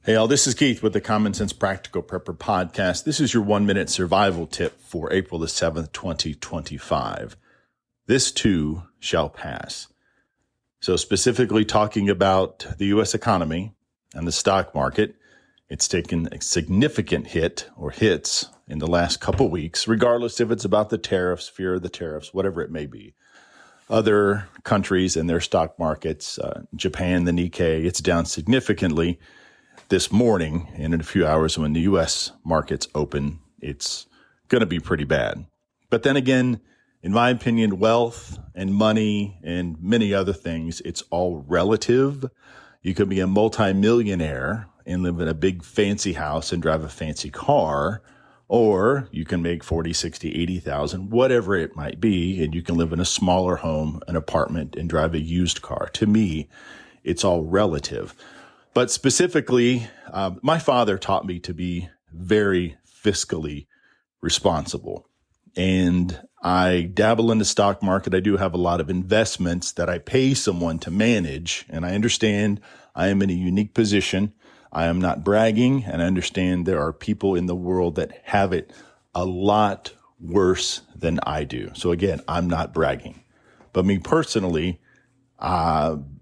Hey, all, this is Keith with the Common Sense Practical Prepper podcast. This is your 1-minute survival tip for April the 7th, 2025. This too shall pass. So specifically talking about the U.S. economy and the stock market, it's taken a significant hit or hits in the last couple weeks, regardless if it's about the tariffs, fear of the tariffs, whatever it may be. Other countries and their stock markets, Japan, the Nikkei, it's down significantly. This morning, and in a few hours when the U.S. markets open, it's going to be pretty bad. But then again, in my opinion, wealth and money and many other things, it's all relative. You could be a multimillionaire and live in a big fancy house and drive a fancy car, or you can make 40, 60, 80,000, whatever it might be, and you can live in a smaller home, an apartment, and drive a used car. To me, it's all relative. But specifically, my father taught me to be very fiscally responsible. And I dabble in the stock market. I do have a lot of investments that I pay someone to manage. And I understand I am in a unique position. I am not bragging. And I understand there are people in the world that have it a lot worse than I do. So again, I'm not bragging. But me personally,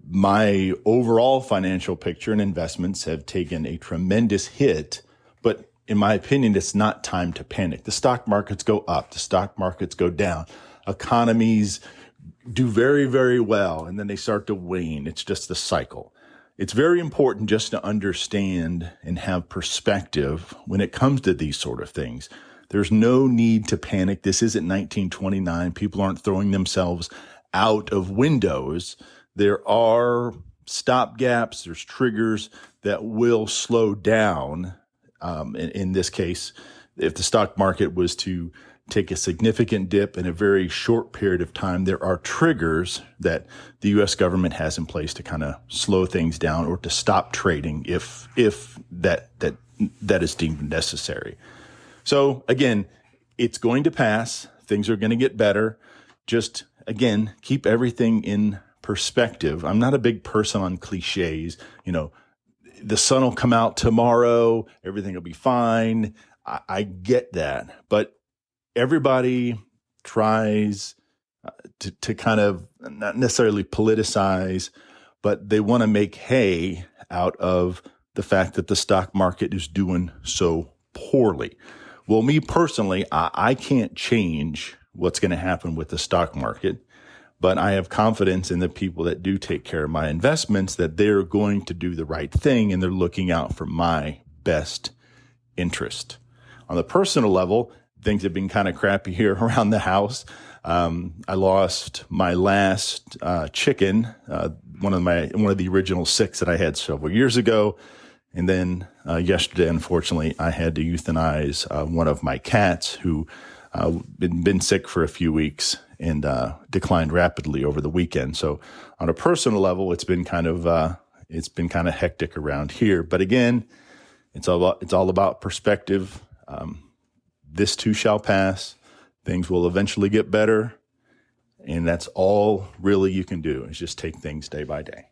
my overall financial picture and investments have taken a tremendous hit, but in my opinion, it's not time to panic. The stock markets go up, the stock markets go down. Economies do very, very well, and then they start to wane. It's just the cycle. It's very important just to understand and have perspective when it comes to these sort of things. There's no need to panic. This isn't 1929. People aren't throwing themselves out of windows. There are stop gaps, there's triggers that will slow down. In this case, if the stock market was to take a significant dip in a very short period of time, there are triggers that the U.S. government has in place to kind of slow things down or to stop trading if that is deemed necessary. So again, it's going to pass. Things are going to get better. Just again, keep everything in perspective. I'm not a big person on cliches. The sun will come out tomorrow. Everything will be fine. I get that. But everybody tries to kind of not necessarily politicize, but they want to make hay out of the fact that the stock market is doing so poorly. Well, me personally, I can't change what's going to happen with the stock market. But I have confidence in the people that do take care of my investments that they're going to do the right thing and they're looking out for my best interest. On the personal level, things have been kind of crappy here around the house. I lost my last chicken, one of the original 6 that I had several years ago. And then yesterday, unfortunately, I had to euthanize one of my cats who been sick for a few weeks and declined rapidly over the weekend. So on a personal level, it's been kind of hectic around here. But again, it's all about perspective. This too shall pass. Things will eventually get better. And that's all really you can do is just take things day by day.